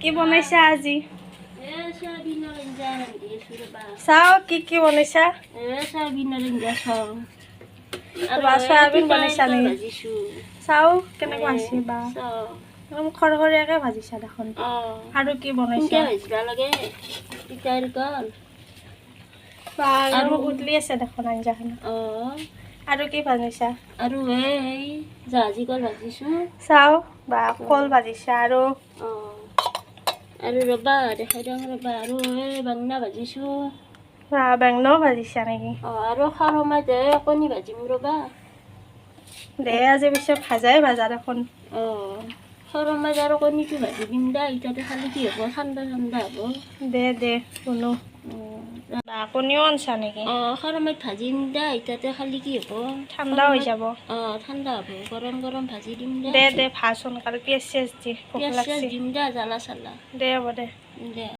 কি বনাইছা আজি? চাও কি বনাইছা? সয়াবিন বনাইছা নেকি? চাও কেনেকুৱা হৈছে বা খৰখৰীয়াকে ভাজিছা দেখোন। আৰু কি বনাইছা? আৰু উতলি আছে দেখোন আঞ্জাখন। আৰু কি ভাজিছা? আৰু এই জাহাজী কল ভাজিছোঁ। চাও বা কল ভাজিছা আৰু ৰবা দেখাই দিওঁ ৰবা আৰু এই বেঙেনা ভাজিছোঁ। বেঙেনাও ভাজিছা নেকি? আৰু খাৰৰ মাজে কণী ভাজিম ৰবা। দে আজি পিছত ভাজা দেখোন। খাৰৰ মাজে আৰু কণীটো ভাজি দিম দে। এতিয়াতে খালি কি হ'ব, ঠাণ্ডা হ'ব। দে শুনো। কণীও আনছা নেকি? খাৰৰ মাজ ভাজিম দে। এতিয়াতে খালি কি হ'ব, ঠাণ্ডা হৈ যাব। ঠাণ্ডা হ'ব, গৰম ভাজি দিম দে ভাজ সোনকালে। পিঁয়াজ চিয়াজ দি ভোক পিঁয়াজ লাগছে। দিম দে, জ্বালা চালা দে হ'ব দে। দে